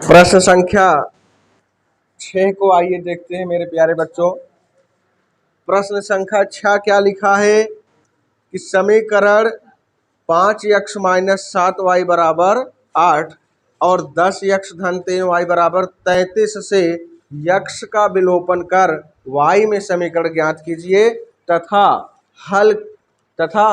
प्रश्न संख्या 6 को आइए देखते हैं मेरे प्यारे बच्चों। प्रश्न संख्या 6 क्या लिखा है कि समीकरण 5x माइनस 7y बराबर 8 और 10x धन 3y बराबर 33 से यक्ष का विलोपन कर y में समीकरण ज्ञात कीजिए तथा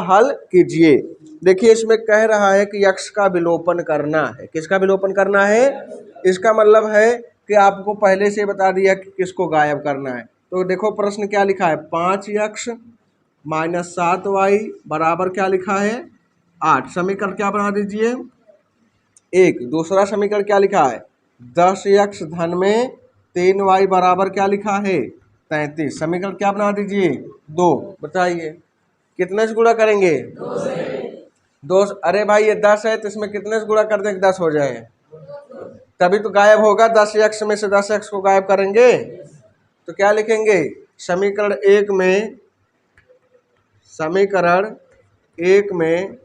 हल कीजिए। देखिए इसमें कह रहा है कि यक्ष का विलोपन करना है। किसका विलोपन करना है? इसका मतलब है कि आपको पहले से बता दिया कि किसको गायब करना है। तो देखो प्रश्न क्या लिखा है, 5x माइनस 7y बराबर क्या लिखा है 8। समीकरण क्या बना दीजिए 1। दूसरा समीकरण क्या लिखा है 10x धन में 3y बराबर क्या लिखा है 33। समीकरण क्या बना दीजिए 2। बताइए कितने से गुणा करेंगे 2। अरे भाई ये 10 है तो इसमें कितने से गुणा कर दें 10 हो जाए, तभी तो गायब होगा। 10x में से 10x को गायब करेंगे तो क्या लिखेंगे समीकरण एक में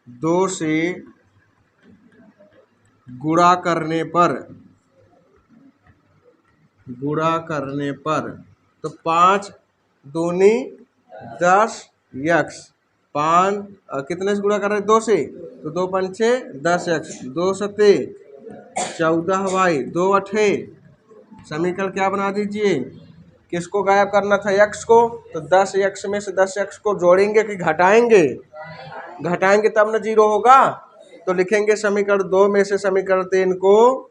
2 से गुणा करने पर तो 5 दूनी 10 यक्स 5 कितने से गुणा कर रहे हैं 2 से, तो 2 पंचे 10 यक्स 2 सते 14y 2 अठे। समीकरण क्या बना दीजिए, किसको गायब करना था यक्स को, तो 10 यक्स में से 10 यक्स को जोड़ेंगे कि घटाएंगे, घटाएंगे तब न 0 होगा। तो लिखेंगे समीकरण 2 में से समीकरण 3 को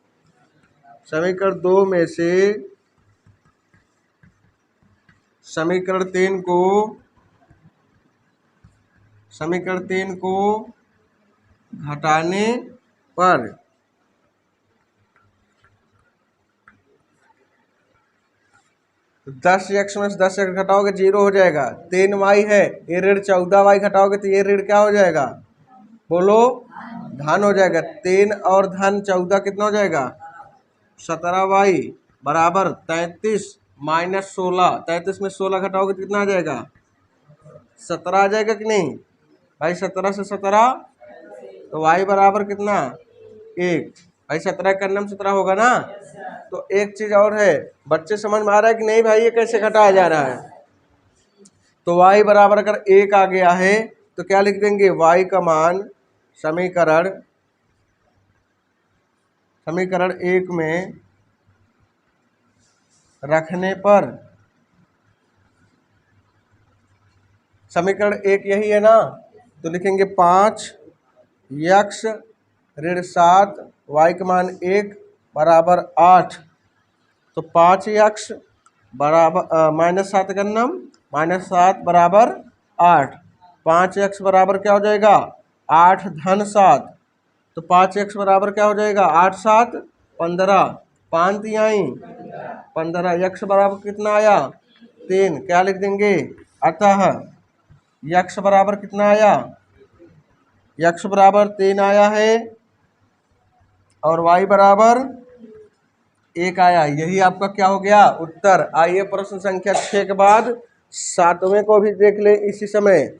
समीकरण 3 को घटाने पर 10 यक्स में से 10 यक्स घटाओगे 0 हो जाएगा। 3y है, ये ऋण 14y घटाओगे तो ये ऋण क्या हो जाएगा, बोलो धन हो जाएगा। 3 और धन 14 कितना हो जाएगा 17y बराबर 33 माइनस 16। 33 में 16 घटाओगे तो कितना आ जाएगा 17 आ जाएगा कि नहीं भाई। 17 से 17 तो y बराबर कितना 1। भाई 17 का नाम 17 होगा ना। तो एक चीज और है, बच्चे समझ में आ रहा है कि नहीं भाई ये कैसे घटाया जा रहा है। तो y बराबर अगर 1 आ गया है तो क्या लिख देंगे y का मान समीकरण 1 में रखने पर, समीकरण 1 यही है ना, तो लिखेंगे 5 यक्स ऋण 7 y का मान 1 बराबर 8। तो 5 यक्स बराबर माइनस 7 का नाम माइनस 7 बराबर 8। 5 यक्स बराबर क्या हो जाएगा 8 धन 7। तो 5 यक्स बराबर क्या हो जाएगा 8 7 15 5 तिहाई 15। यक्स बराबर कितना आया 3। क्या लिख देंगे अतः यक्स बराबर कितना आया, यक्स बराबर 3 आया है और y बराबर 1 आया। यही आपका क्या हो गया उत्तर। आइए प्रश्न संख्या 6 के बाद 7वें को भी देख ले इसी समय।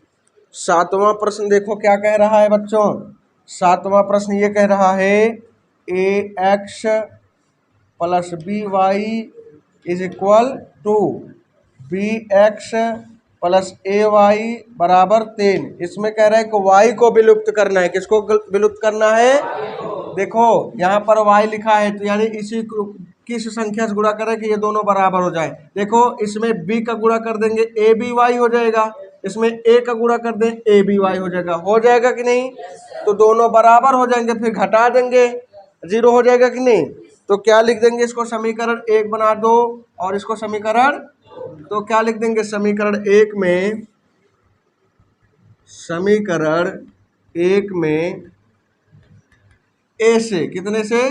7वां प्रश्न देखो क्या कह रहा है बच्चों। 7वां प्रश्न ये कह रहा है ax plus by is equal to bx plus ay बराबर 3। इसमें कह रहा है कि y को विलुप्त करना है। किसको विलुप्त करना है, देखो यहाँ पर y लिखा है तो यानी इसी किस संख्या से गुणा करें कि ये दोनों बराबर हो जाए। देखो इसमें b का गुणा कर देंगे a b y हो जाएगा, इसमें a का गुणा कर दें a b y हो जाएगा कि नहीं। तो दोनों बराबर हो जाएंगे, फिर घटा देंगे 0 हो जाएगा कि नहीं। तो क्या लिख देंगे इसको समीकरण 1 बना दो और इसको समीकरण, तो क्या लिख देंगे समीकरण 1 में a से कितने से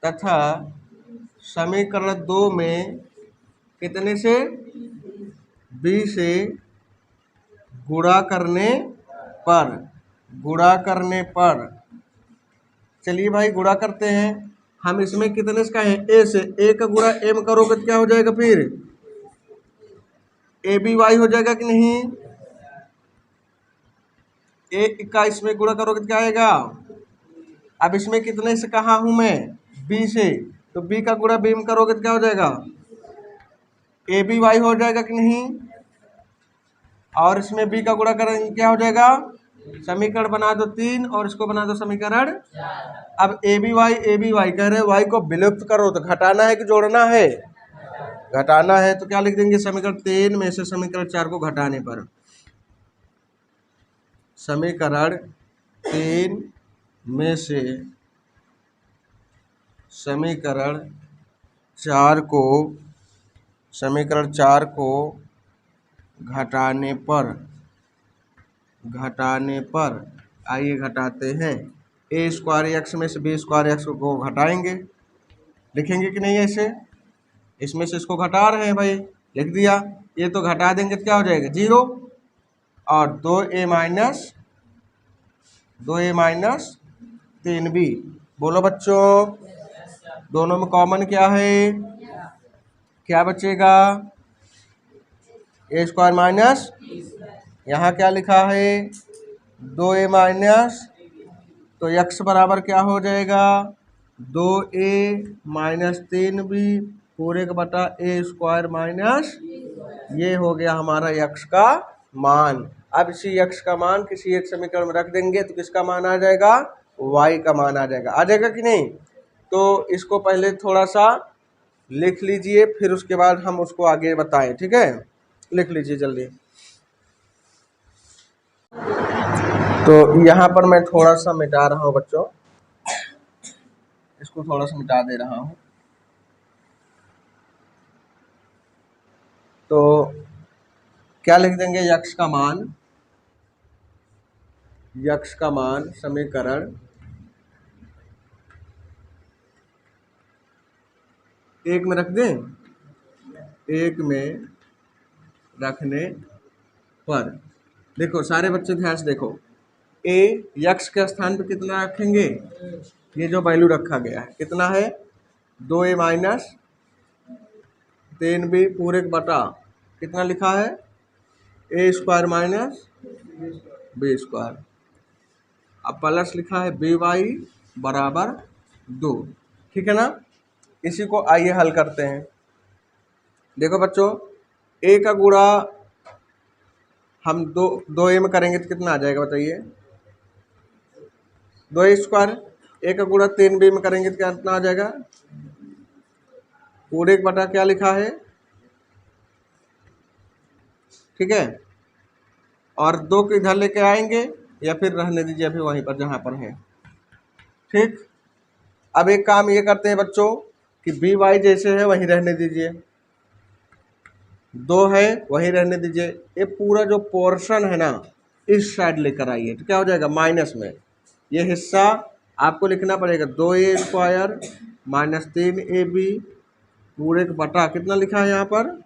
तथा समीकरण 2 में कितने से b से गुणा करने पर चलिए भाई गुणा करते हैं। हम इसमें कितने से का है a से, a का गुणा m करोगे तो क्या हो जाएगा फिर a b y हो जाएगा कि नहीं। ए का इसमें गुणा करोगे तो क्या आएगा। अब इसमें कितने से कहा हूं मैं, बी से, तो बी का गुणा बी में करोगे तो क्या हो जाएगा, ए बी वाई हो जाएगा कि नहीं। और इसमें बी का गुणा करेंगे क्या हो जाएगा, समीकरण बना दो 3 और इसको बना दो समीकरण। अब ए बी वाई कह रहे वाई को विलुप्त करो, तो घटाना है कि जोड़ना है, घटाना है। तो क्या लिख देंगे, समीकरण 3 में से समीकरण 4 को घटाने पर, समीकरण 3 में से समीकरण 4 को, समीकरण 4 को घटाने पर आइए घटाते हैं। ए स्क्वायर एक्स में से बी स्क्वायर एक्स को घटाएंगे, लिखेंगे कि नहीं ऐसे, इसमें से इसको घटा रहे हैं भाई, लिख दिया। ये तो घटा देंगे तो क्या हो जाएगा 0, और 2a माइनस 3b। बोलो बच्चों, दोनों में कॉमन क्या है, क्या बचेगा, ए स्क्वायर माइनस, यहाँ क्या लिखा है 2a माइनस, तो x बराबर क्या हो जाएगा 2a माइनस 3b पूरे का बटा ए स्क्वायर माइनस, ये हो गया हमारा x का मान। अब इसी x का मान किसी एक समीकरण में रख देंगे तो किसका मान आ जाएगा, y का मान आ जाएगा कि नहीं। तो इसको पहले थोड़ा सा लिख लीजिए, फिर उसके बाद हम उसको आगे बताएं, ठीक है, लिख लीजिए जल्दी। तो यहाँ पर मैं थोड़ा सा मिटा रहा हूँ बच्चों, इसको थोड़ा सा मिटा दे रहा हूँ। तो क्या लिख देंगे, यक्ष का मान समीकरण 1 में रख दें, 1 में रखने पर देखो सारे बच्चे ध्यान से देखो, ए यक्ष के स्थान पे कितना रखेंगे, ये जो वैल्यू रखा गया है कितना है 2a माइनस 3b पूरे बटा कितना लिखा है ए स्क्वायर माइनस बी स्क्वायर, अब प्लस लिखा है बी वाई बराबर 2, ठीक है ना। इसी को आइए हल करते हैं। देखो बच्चों, ए का गुणा हम दो ए में करेंगे तो कितना आ जाएगा बताइए, 2a स्क्वायर, ए का गुणा 3b में करेंगे तो कितना आ जाएगा, पूरे का बटा क्या लिखा है, ठीक है, और 2 को इधर लेके आएंगे या फिर रहने दीजिए अभी वहीं पर जहाँ पर है, ठीक। अब एक काम ये करते हैं बच्चों कि बी वाई जैसे है वहीं रहने दीजिए, 2 है वहीं रहने दीजिए, ये पूरा जो पोर्शन है ना इस साइड लेकर आइए, तो क्या हो जाएगा माइनस में, ये हिस्सा आपको लिखना पड़ेगा 2a स्क्वायर माइनस 3ab पूरे का बटा कितना लिखा है यहाँ पर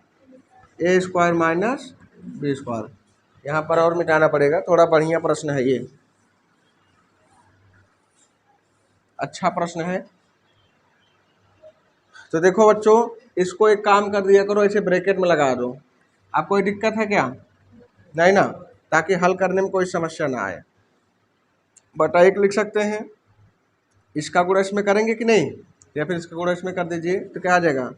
ए स्क्वायर माइनस बी स्क्वायर। यहाँ पर और मिटाना पड़ेगा, थोड़ा बढ़िया प्रश्न है ये, अच्छा प्रश्न है। तो देखो बच्चों, इसको एक काम कर दिया करो, ऐसे ब्रैकेट में लगा दो, आपको कोई दिक्कत है क्या, नहीं ना, ताकि हल करने में कोई समस्या ना आए। बटा 1 लिख सकते हैं, इसका गुणा इसमें करेंगे कि नहीं, या फिर इसका गुणा इसमें कर दीजिए तो क्या आ जाएगा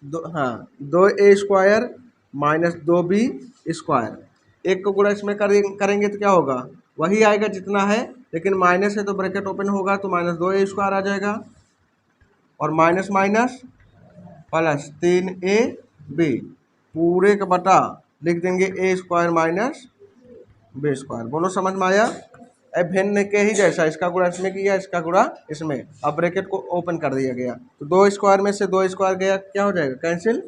2a square minus 2b square, 1 को गुणा इसमें करेंगे तो क्या होगा वही आएगा जितना है, लेकिन माइनस है तो ब्रैकेट ओपन होगा तो माइनस 2a स्क्वायर आ जाएगा, और माइनस माइनस प्लस 3ab पूरे का बटा लिख देंगे ए स्क्वायर माइनस बी स्क्वायर। बोलो समझ में आया, भिन्न के ही जैसा, इसका गुणा इसमें किया, इसका गुणा इसमें, अब ब्रैकेट को ओपन कर दिया गया, तो 2 स्क्वायर में से 2 स्क्वायर गया क्या हो जाएगा कैंसिल,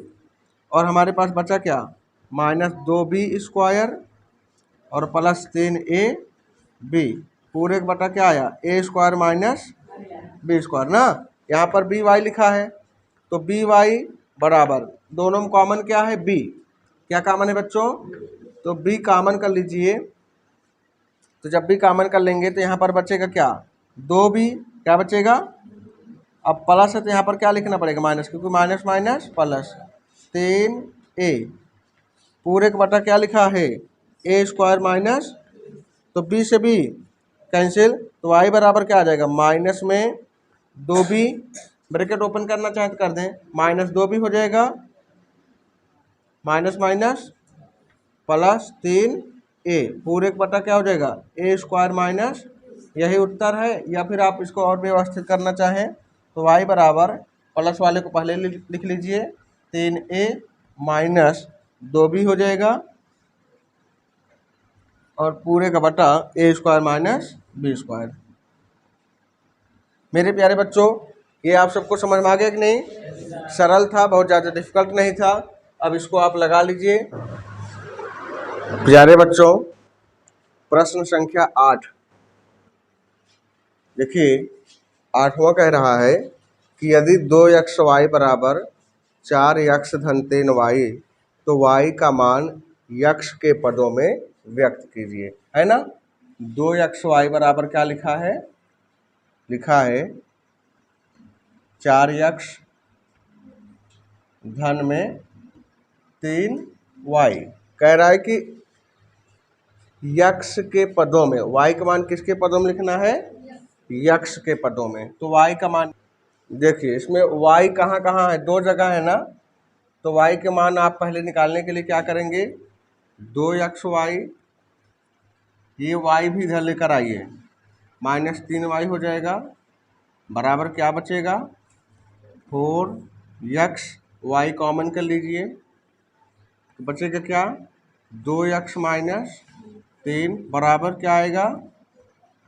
और हमारे पास बचा क्या माइनस 2b स्क्वायर और प्लस 3ab पूरे का बटा क्या आया ए स्क्वायर माइनस बी स्क्वायर ना। यहाँ पर बी वाई लिखा है तो बी वाई बराबर, दोनों में कॉमन क्या है बी, क्या कॉमन है बच्चों, तो बी कॉमन कर लीजिए, तो जब भी कॉमन कर लेंगे तो यहाँ पर बचेगा क्या 2b, क्या बचेगा, अब प्लस है तो यहाँ पर क्या लिखना पड़ेगा माइनस, क्योंकि माइनस माइनस प्लस 3a पूरे का बटा क्या लिखा है ए स्क्वायर माइनस, तो बी से बी कैंसिल, तो y बराबर क्या आ जाएगा, माइनस में 2b, ब्रैकेट ओपन करना चाहे तो कर दें, माइनस 2b हो जाएगा, माइनस माइनस प्लस 3a, पूरे का बटा क्या हो जाएगा, ए स्क्वायर माइनस, यही उत्तर है। या फिर आप इसको और व्यवस्थित करना चाहें तो y बराबर, प्लस वाले को पहले लिख लीजिए, 3a माइनस 2b हो जाएगा और पूरे का बटा ए स्क्वायर माइनस बी स्क्वायर। मेरे प्यारे बच्चों, ये आप सबको समझ में आ गया कि नहीं? सरल था, बहुत ज़्यादा डिफिकल्ट नहीं था। अब इसको आप लगा लीजिए। प्यारे बच्चों, प्रश्न संख्या 8 देखिए, 8वां कह रहा है कि यदि 2xy बराबर 4x धन 3y, तो y का मान x के पदों में व्यक्त कीजिए, है ना। 2xy बराबर क्या लिखा है, लिखा है 4x धन में 3y, कह रहा है कि x के पदों में, y का मान किसके पदों में लिखना है, x के पदों में। तो y का मान देखिए, इसमें y कहाँ कहाँ है, दो जगह है ना। तो y के मान आप पहले निकालने के लिए क्या करेंगे, 2xy, ये y भी इधर लेकर आइए, माइनस 3y हो जाएगा, बराबर क्या बचेगा, 4x, y कॉमन कर लीजिए, तो बचेगा क्या, 2x माइनस 3 बराबर क्या आएगा,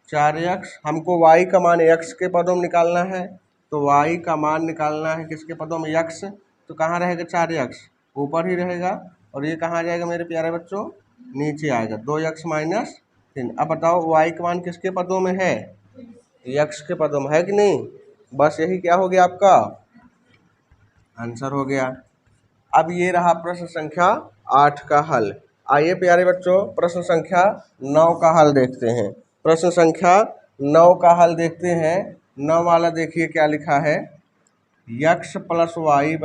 4x। हमको y का मान x के पदों में निकालना है, तो y का मान निकालना है किसके पदों में, x, तो कहाँ रहेगा, 4x ऊपर ही रहेगा, और ये कहाँ जाएगा मेरे प्यारे बच्चों, नीचे आएगा, 2x माइनस 3। अब बताओ y का मान किसके पदों में है, x के पदों में है कि नहीं। बस यही क्या हो गया, आपका आंसर हो गया। अब ये रहा प्रश्न संख्या 8 का हल। आइए प्यारे बच्चों, प्रश्न संख्या 9 का हल देखते हैं। प्रश्न संख्या 9 का हल देखते हैं। 9 वाला देखिए क्या लिखा है, x प्लस वाई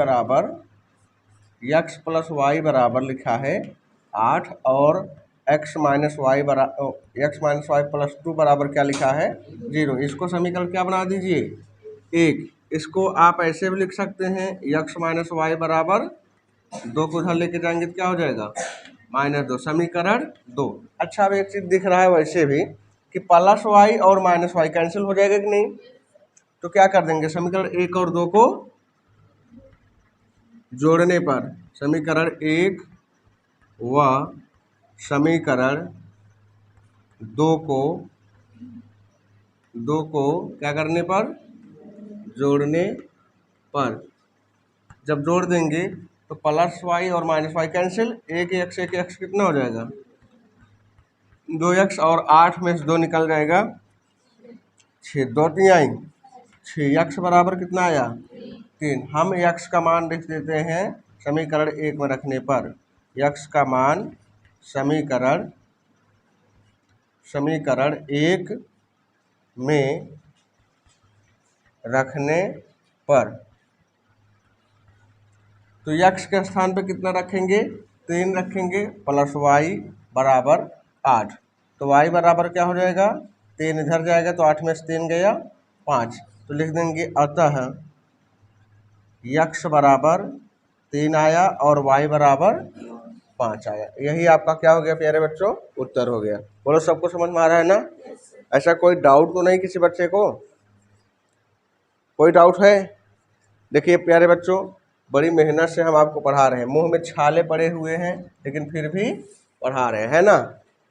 बराबर लिखा है 8, और x माइनस वाई प्लस 2 बराबर क्या लिखा है, 0। इसको समीकरण क्या बना दीजिए, 1। इसको आप ऐसे भी लिख सकते हैं, x माइनस वाई बराबर 2 को उधर लेके जाएंगे तो क्या हो जाएगा, -2, समीकरण 2। अच्छा, अब एक चीज़ दिख रहा है वैसे भी कि प्लस वाई और माइनस वाई कैंसिल हो जाएगा कि नहीं। तो क्या कर देंगे, समीकरण 1 और 2 को जोड़ने पर, समीकरण 1 व समीकरण 2 को क्या करने पर, जोड़ने पर, जब जोड़ देंगे तो प्लस वाई और माइनस वाई कैंसिल, एक एक्स कितना हो जाएगा, 2x, और 8 में से 2 निकल जाएगा, 6, 2 3 आई, 6x बराबर कितना आया, 3। हम x का मान लिख देते हैं समीकरण 1 में रखने पर, x का मान समीकरण 1 में रखने पर, तो x के स्थान पे कितना रखेंगे, 3 रखेंगे, प्लस y बराबर 8। तो y बराबर क्या हो जाएगा, 3 इधर जाएगा तो 8 में से 3 गया 5, तो लिख देंगे अतः x बराबर 3 आया और y बराबर 5 आया। यही आपका क्या हो गया प्यारे बच्चों, उत्तर हो गया। बोलो, सबको समझ में आ रहा है ना। ऐसा कोई डाउट तो नहीं किसी बच्चे को, कोई डाउट है। देखिए प्यारे बच्चों, बड़ी मेहनत से हम आपको पढ़ा रहे हैं, मुंह में छाले पड़े हुए हैं लेकिन फिर भी पढ़ा रहे हैं ना।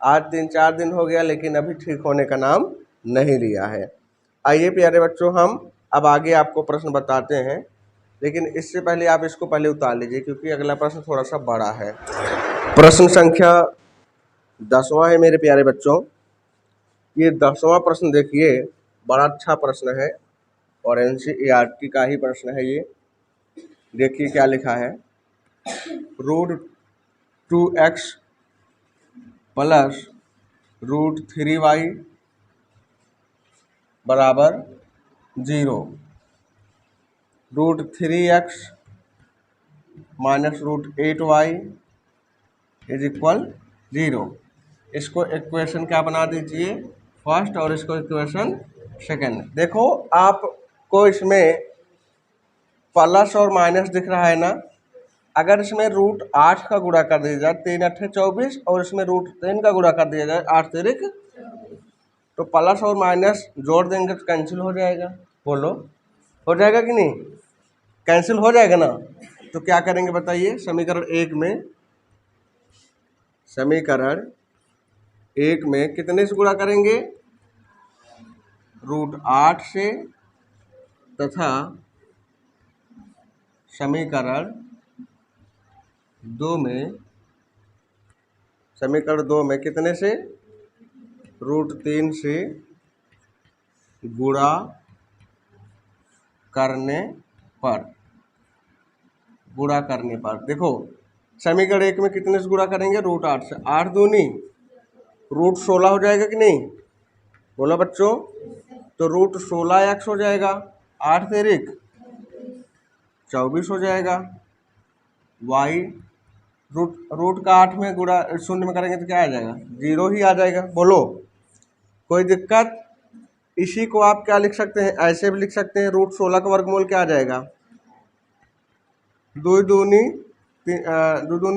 आज 3-4 दिन हो गया लेकिन अभी ठीक होने का नाम नहीं लिया है। आइए प्यारे बच्चों, हम अब आगे आपको प्रश्न बताते हैं, लेकिन इससे पहले आप इसको पहले उतार लीजिए क्योंकि अगला प्रश्न थोड़ा सा बड़ा है। प्रश्न संख्या 10वां है मेरे प्यारे बच्चों। ये 10वां प्रश्न देखिए, बड़ा अच्छा प्रश्न है और NCERT का ही प्रश्न है ये। देखिए क्या लिखा है, √2x प्लस √3y बराबर 0, √3x minus √8y is equal 0। इसको इक्वेशन क्या बना दीजिए, फर्स्ट, और इसको इक्वेशन सेकंड। देखो आपको इसमें प्लस और माइनस दिख रहा है ना, अगर इसमें रूट 8 का गुणा कर दिया जाए 3 8 24, और इसमें रूट 3 का गुणा कर दिया जाए 8 3, तो प्लस और माइनस जोड़ देंगे तो कैंसिल हो जाएगा। बोलो हो जाएगा कि नहीं, कैंसिल हो जाएगा ना। तो क्या करेंगे बताइए, समीकरण एक में कितने से गुणा करेंगे, रूट 8 से, तथा समीकरण दो में कितने से, रूट 3 से गुणा करने पर। देखो समीकरण एक में कितने से गुणा करेंगे, रूट 8 से, 8 दूनी रूट 16 हो जाएगा कि नहीं, बोला बच्चों। तो रूट 16x हो जाएगा, 8 तिरिक 24 हो जाएगा। y रूट का 8 में गुणा शून्य में करेंगे तो क्या आ जाएगा, 0 ही आ जाएगा। बोलो कोई दिक्कत। इसी को आप क्या लिख सकते हैं, ऐसे भी लिख सकते हैं, रूट 16 का वर्गमूल क्या आ जाएगा, 2 दूनी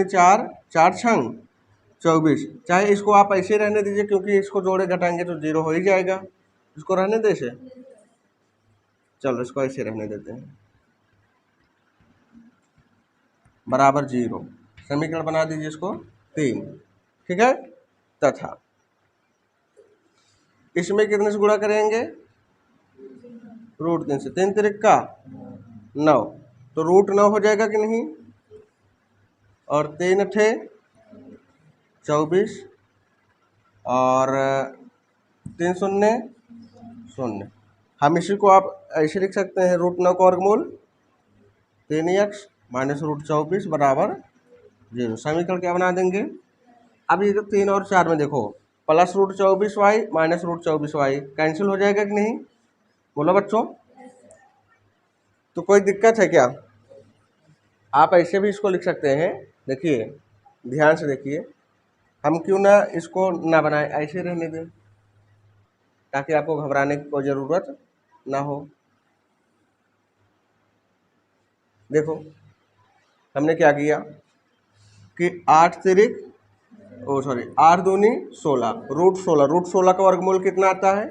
4, 4 छंग 24। चाहे इसको आप ऐसे रहने दीजिए, क्योंकि इसको जोड़े घटाएंगे तो 0 हो ही जाएगा, इसको रहने दे से, चलो इसको ऐसे रहने देते हैं, बराबर 0। समीकरण बना दीजिए इसको 3, ठीक है। तथा इसमें कितने से गुणा करेंगे, रूट 3 से, 3 तिरिक का 9, तो रूट 9 हो जाएगा कि नहीं, और 3 थे 24, और 3 शून्य 0। हम इसी को आप ऐसे लिख सकते हैं, रूट 9 का वर्गमूल 3x माइनस रूट 24 बराबर 0। समीकरण क्या बना देंगे, अब ये 3 और 4 में देखो, plus root 24y minus root 24y cancel हो जाएगा कि नहीं, बोलो बच्चों। तो कोई दिक्कत है क्या, आप ऐसे भी इसको लिख सकते हैं। देखिए ध्यान से देखिए, हम क्यों ना इसको ना बनाए, ऐसे रहने दें, ताकि आपको घबराने की कोई ज़रूरत ना हो। देखो हमने क्या किया कि 8 तिरिक 8 दूनी 16, रूट 16 का वर्गमूल कितना आता है,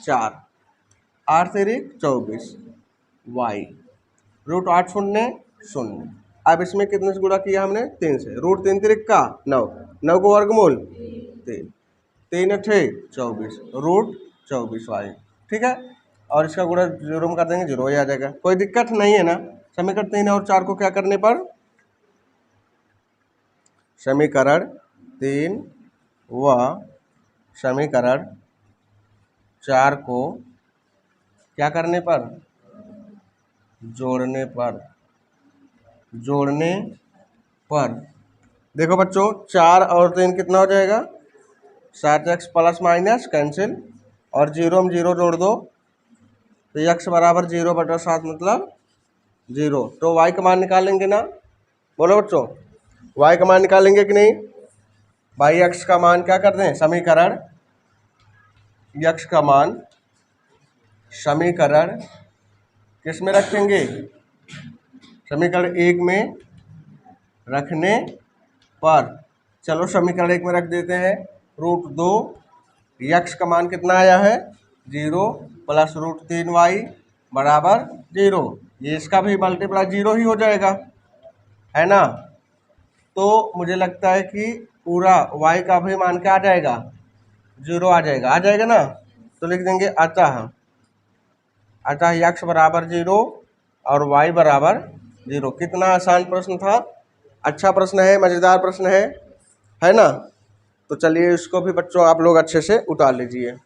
4, 8 तिरिक 24 y, रूट 8 शून्य 0। अब इसमें कितने से गुणा किया हमने, 3 से, रूट 3 तिरिक का 9, 9 का वर्गमूल 3, 3 थे 24, रूट 24y, ठीक है। और इसका गुणा 0 में कर देंगे, 0 ही आ जाएगा, कोई दिक्कत नहीं है ना। समीकरण 3 और 4 को क्या करने पर, समीकरण 3 व समीकरण 4 को क्या करने पर, जोड़ने पर। देखो बच्चों 4 और 3 कितना हो जाएगा, 7x प्लस माइनस कैंसिल, और 0 में 0 जोड़ दो तो x बराबर 0/7 मतलब 0। तो y का मान निकालेंगे ना, बोलो बच्चों, y का मान निकालेंगे कि नहीं। भाई x का मान क्या कर दें, समीकरण x का मान समीकरण किस में रखेंगे, समीकरण 1 में रखने पर। चलो समीकरण 1 में रख देते हैं, रूट 2 x का मान कितना आया है, 0 प्लस रूट 3y बराबर 0। ये इसका भी मल्टीप्लाई 0 ही हो जाएगा, है ना। तो मुझे लगता है कि पूरा y का भी मान क्या आ जाएगा, 0 आ जाएगा ना। तो लिख देंगे अतः x बराबर 0 और y बराबर 0। कितना आसान प्रश्न था, अच्छा प्रश्न है, मज़ेदार प्रश्न है ना। तो चलिए इसको भी बच्चों आप लोग अच्छे से उतार लीजिए।